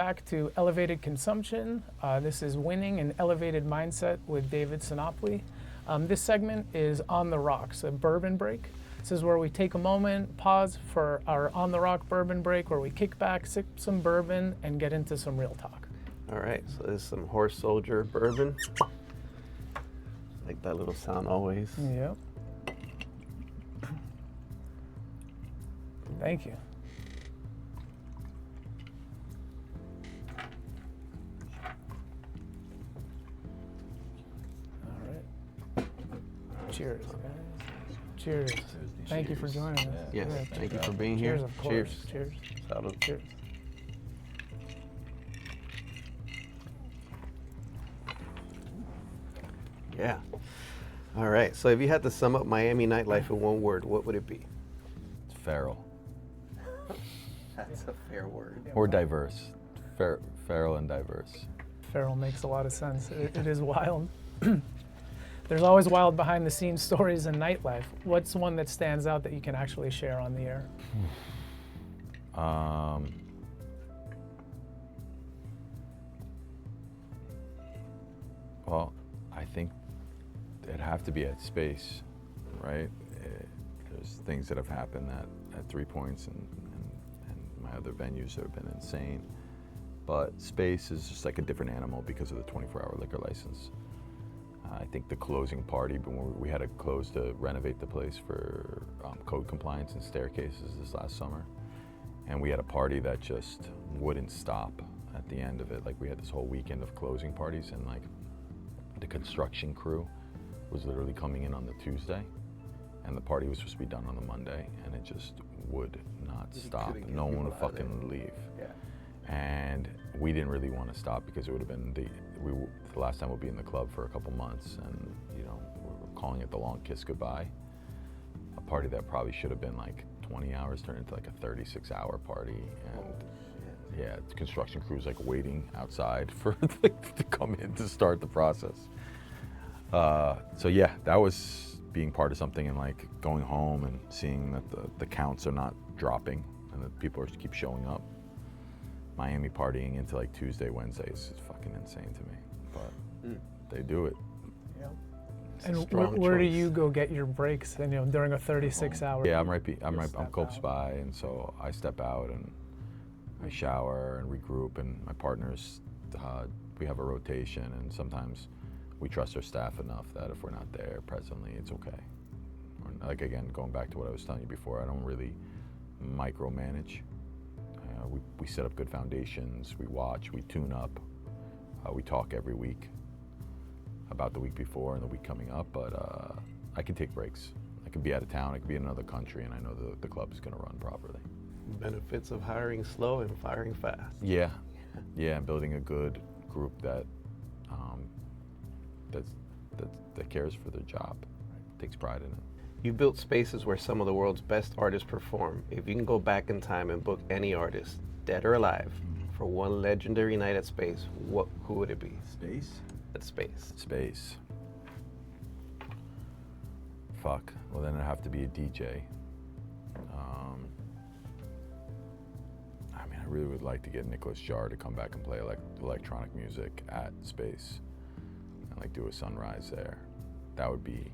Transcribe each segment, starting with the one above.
back to Elevated Consumption. This is Winning an Elevated Mindset with David Sinopoli. This segment is On the Rocks, a bourbon break. This is where we take a moment, pause for our On the Rock bourbon break, where we kick back, sip some bourbon, and get into some real talk. All right, so this is some Horse Soldier bourbon. Like that little sound always. Yep. Thank you. Cheers, guys. Cheers. Thank you for joining us. Yes, Yeah, thank you for being here. Cheers, of course. Cheers. Cheers. Salud. Cheers. Yeah. All right, so if you had to sum up Miami nightlife in one word, what would it be? Feral. That's a fair word. Or diverse. Feral and diverse. Feral makes a lot of sense. It is wild. There's always wild behind the scenes stories in nightlife. What's one that stands out that you can actually share on the air? Well, I think it'd have to be at Space, right? There's things that have happened at 3 Points and my other venues that have been insane. But Space is just like a different animal because of the 24-hour liquor license. I think the closing party, but when we had to close to renovate the place for code compliance and staircases this last summer. And we had a party that just wouldn't stop at the end of it. Like we had this whole weekend of closing parties, and like the construction crew was literally coming in on the Tuesday, and the party was supposed to be done on the Monday, and it just would not stop. No one would fucking leave. Yeah. And we didn't really want to stop because it would have been the last time we'll be in the club for a couple months, and you know, we're calling it the long kiss goodbye. A party that probably should have been like 20 hours turned into like a 36-hour party, and yeah, the construction crew's like waiting outside for to come in to start the process. So yeah, that was being part of something, and like going home and seeing that the counts are not dropping and that people are keep showing up. Miami partying into like Tuesday, Wednesdays is fucking insane to me, but they do it. Yep. And where do you go get your breaks? And you know, during a 36-hour. Yeah, I'm close by, and so I step out and I shower and regroup, and my partners, we have a rotation, and sometimes we trust our staff enough that if we're not there presently, it's okay. Or, like again, going back to what I was telling you before, I don't really micromanage. We set up good foundations, we watch, we tune up, we talk every week about the week before and the week coming up, but I can take breaks. I can be out of town, I can be in another country, and I know the club is gonna run properly. Benefits of hiring slow and firing fast. Yeah, and building a good group that cares for their job, takes pride in it. You built spaces where some of the world's best artists perform. If you can go back in time and book any artist, dead or alive, for one legendary night at Space, who would it be? Space? At Space. Space. Fuck. Well, then it'd have to be a DJ. I mean, I really would like to get Nicholas Jarre to come back and play electronic music at Space and like do a sunrise there. That would be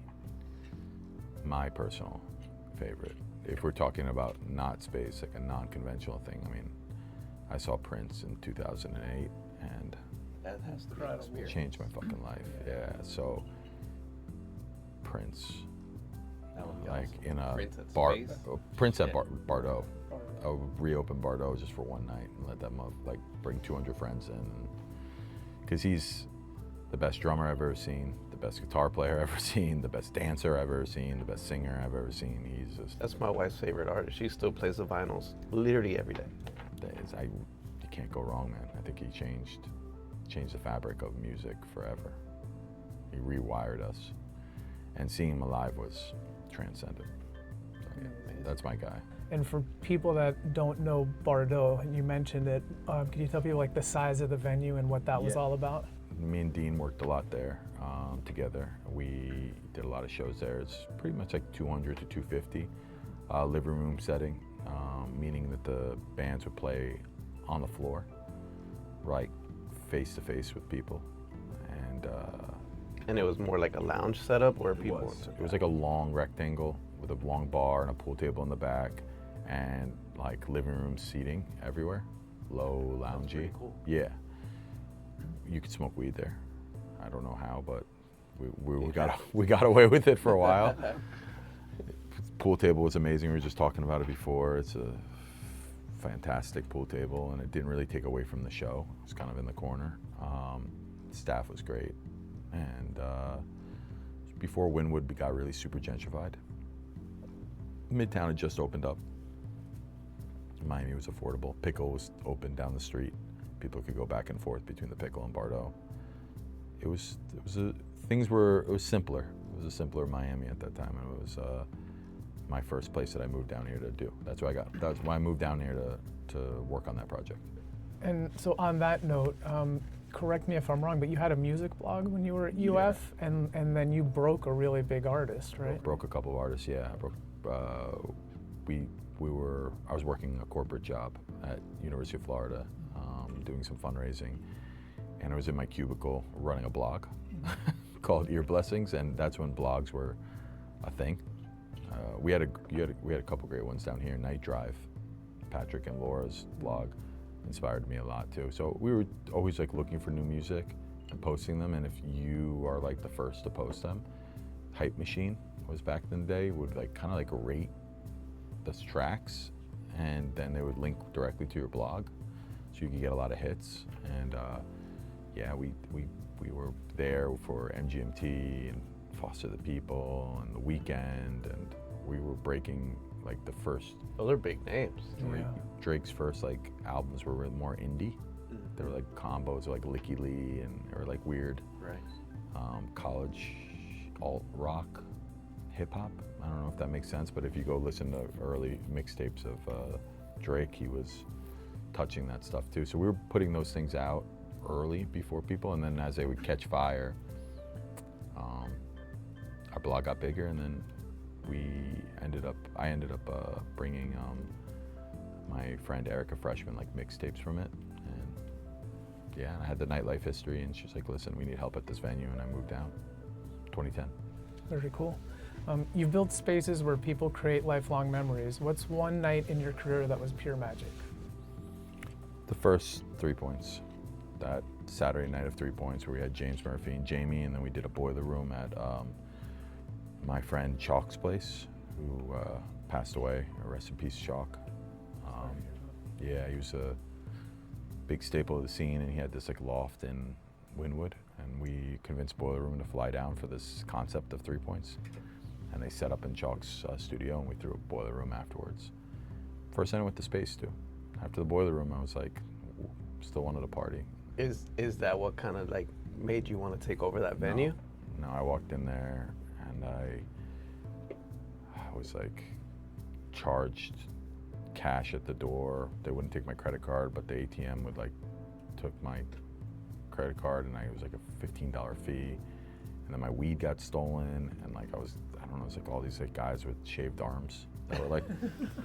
my personal favorite. If we're talking about not Space, like a non-conventional thing, I mean, I saw Prince in 2008, and That has to be an experience. changed my fucking life. Yeah, so Prince, That would be like awesome. in a Prince at bar, Space? Prince at Yeah. Bardot. I would reopen Bardot just for one night and let them like bring 200 friends in, because he's the best drummer I've ever seen, the best guitar player I've ever seen, the best dancer I've ever seen, the best singer I've ever seen. He's just, That's my wife's favorite artist. She still plays the vinyls literally every day. you can't go wrong, man. I think he changed the fabric of music forever. He rewired us, and seeing him alive was transcendent. So, that's my guy. And for people that don't know Bardot, you mentioned it. Can you tell people like the size of the venue and what that was all about? Me and Dean worked a lot there together. We did a lot of shows there. It's pretty much like 200 to 250 living room setting, meaning that the bands would play on the floor. like face to face with people, and And it was more like a lounge setup where people. it was like a long rectangle with a long bar and a pool table in the back, and like living room seating everywhere, low loungy. pretty cool. Yeah, you could smoke weed there. I don't know how, but we got away with it for a while. Pool table was amazing. We were just talking about it before. It's a fantastic pool table, and it didn't really take away from the show. It was kind of in the corner. Staff was great, and before Wynwood got really super gentrified, Midtown had just opened up. Miami was affordable. Pickle was open down the street. People could go back and forth between the Pickle and Bardot. It was simpler. It was a simpler Miami at that time. It was my first place that I moved down here to do. That's why I moved down here to work on that project. And so on that note, correct me if I'm wrong, but you had a music blog when you were at UF, and then you broke a really big artist, right? Broke a couple of artists, yeah. I was working a corporate job at University of Florida, doing some fundraising, and I was in my cubicle running a blog called Ear Blessings, and that's when blogs were a thing. We had a couple great ones down here. Night Drive, Patrick and Laura's blog inspired me a lot too. So we were always like looking for new music and posting them, and if you are like the first to post them, Hype Machine was back in the day, would like kind of like rate the tracks, and then they would link directly to your blog, so you could get a lot of hits. And yeah, we were there for MGMT and Foster the People and The Weeknd, and we were breaking like the first. Those are big names. Yeah. Drake's first like albums were really more indie. They were like combos of like Licky Lee or like weird Right. college alt rock, hip hop. I don't know if that makes sense, but if you go listen to early mixtapes of Drake, he was touching that stuff too. So we were putting those things out early before people, and then as they would catch fire, our blog got bigger, and then I ended up bringing my friend Erica Freshman like mixtapes from it, and yeah, I had the nightlife history, and she's like, listen, we need help at this venue, and I moved down 2010. Very cool. You've built spaces where people create lifelong memories. What's one night in your career that was pure magic? The first 3 Points, that Saturday night of 3 Points where we had James Murphy and Jamie, and then we did a boiler room at my friend Chalk's place, who passed away. Rest in peace, Chalk. Yeah, he was a big staple of the scene, and he had this like loft in Wynwood, and we convinced Boiler Room to fly down for this concept of 3 Points, and they set up in Chalk's studio, and we threw a Boiler Room afterwards. First night I went to space too. After the Boiler Room, I was like, still wanted to party. Is that what kind of like made you want to take over that venue? No, I walked in there and I was like charged cash at the door. They wouldn't take my credit card, but the ATM would like took my credit card, and it was like a $15 fee. And then my weed got stolen, and like I don't know, it was like all these like guys with shaved arms that were like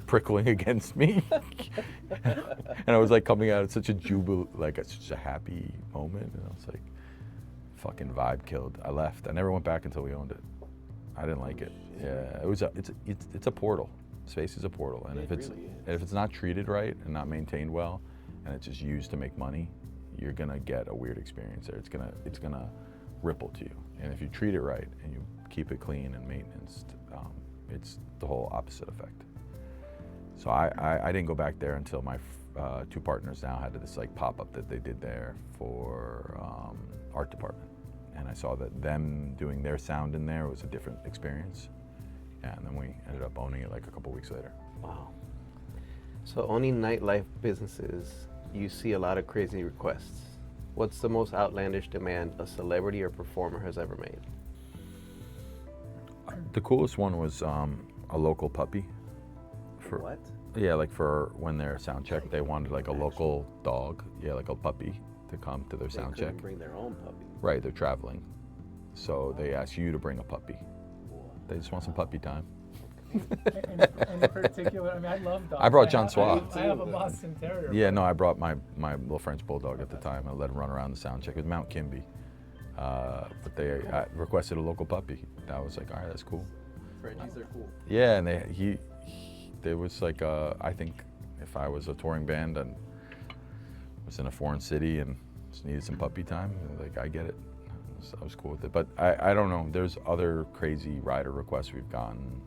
prickling against me. And I was like coming out at such a such a happy moment, and I was like, fucking vibe killed. I left. I never went back until we owned it. I didn't like it. Yeah, it's a portal. Space is a portal, and if it's not treated right and not maintained well, and it's just used to make money, you're gonna get a weird experience there. It's gonna ripple to you. And if you treat it right and you keep it clean and maintenance, it's the whole opposite effect. So I didn't go back there until my two partners now had this like pop-up that they did there for art department, and I saw that them doing their sound in there was a different experience. Yeah, and then we ended up owning it like a couple weeks later. Wow. So owning nightlife businesses, you see a lot of crazy requests. What's the most outlandish demand a celebrity or performer has ever made? The coolest one was a local puppy. For what? Yeah, like for when their sound check, they wanted like a local dog, like a puppy, to come to their sound check. They couldn't bring their own puppy. Right, they're traveling, so they ask you to bring a puppy. They just want some puppy time. Any particular? I mean, I love dogs. I brought John Swab. I have a Boston Terrier. Yeah, no, I brought my little French Bulldog at the time. I let him run around the sound check. It was Mount Kimby. But I requested a local puppy. I was like, all right, that's cool. Frenchies are cool. Yeah, and there was like, I think if I was a touring band and was in a foreign city and just needed some puppy time, like, I get it. I was cool with it. But I don't know, there's other crazy rider requests we've gotten.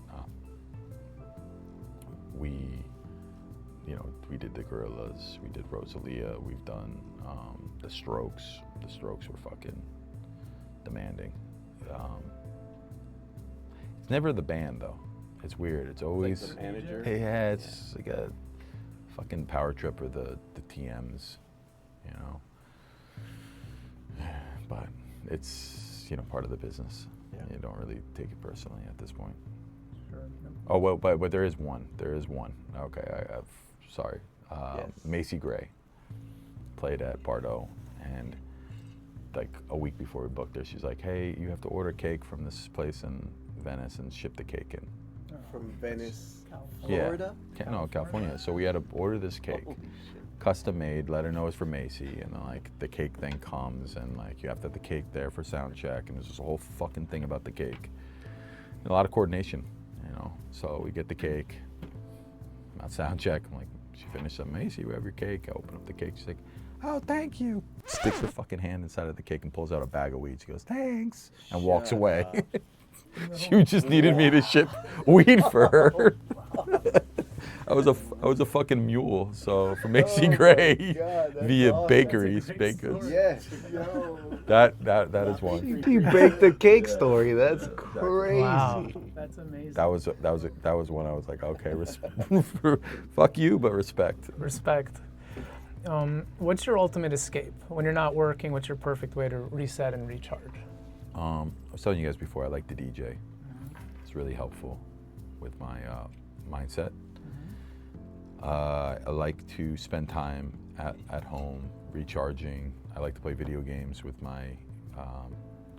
We did the Gorillas, we did Rosalia, we've done the Strokes. The Strokes were fucking demanding. It's never the band though. It's weird. It's always Like the manager. yeah. It's like a fucking power trip or the TMs, you know. But it's part of the business. Yeah. You don't really take it personally at this point. Sure. Oh well, but there is one. There is one. Okay, sorry. Yes. Macy Gray played at Bardot, and like a week before we booked her, she's like, "Hey, you have to order cake from this place in Venice and ship the cake in." From Venice, California. Florida? Yeah, no, California. So we had to order this cake, Holy shit. custom made. Let her know it's for Macy, and then like the cake then comes, and like you have to have the cake there for sound check, and there's this whole fucking thing about the cake. And a lot of coordination, So we get the cake. I'm at sound check. I'm like, she finished up. Macy, we have your cake. I open up the cake. She's like, oh, thank you. Sticks her fucking hand inside of the cake and pulls out a bag of weed. She goes, thanks, and walks Shut away. up. She just needed me to ship weed for her. I was a fucking mule, so for Macy Oh my Gray God, that's via awesome. bakeries, That's a great baked goods. story. Yes. Yo. That is one. You baked the cake story. That's crazy. Wow, that's amazing. That was one I was like, okay, fuck you, but respect. Respect. What's your ultimate escape? When you're not working, what's your perfect way to reset and recharge? I was telling you guys before, I like to DJ. It's really helpful with my mindset. I like to spend time at home recharging. I like to play video games with my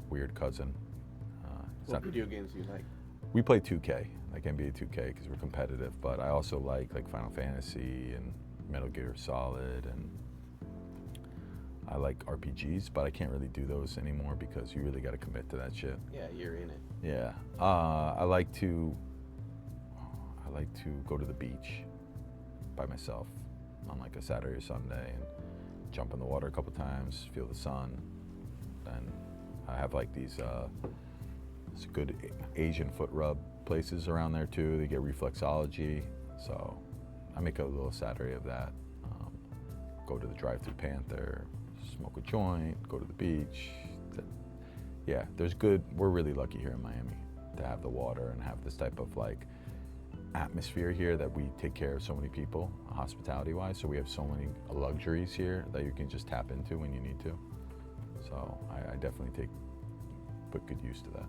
weird cousin. What video games do you like? We play 2K, like NBA 2K, because we're competitive. But I also like Final Fantasy and Metal Gear Solid, and I like RPGs, but I can't really do those anymore because you really got to commit to that shit. Yeah, you're in it. Yeah. I like to go to the beach by myself on like a Saturday or Sunday and jump in the water a couple times, feel the sun. And I have like these good Asian foot rub places around there too. They get reflexology, so I make a little Saturday of that. Go to the drive-through Panther, smoke a joint, go to the beach. Yeah, we're really lucky here in Miami to have the water and have this type of like atmosphere here that we take care of so many people hospitality-wise. So we have so many luxuries here that you can just tap into when you need to. So I definitely put good use to that.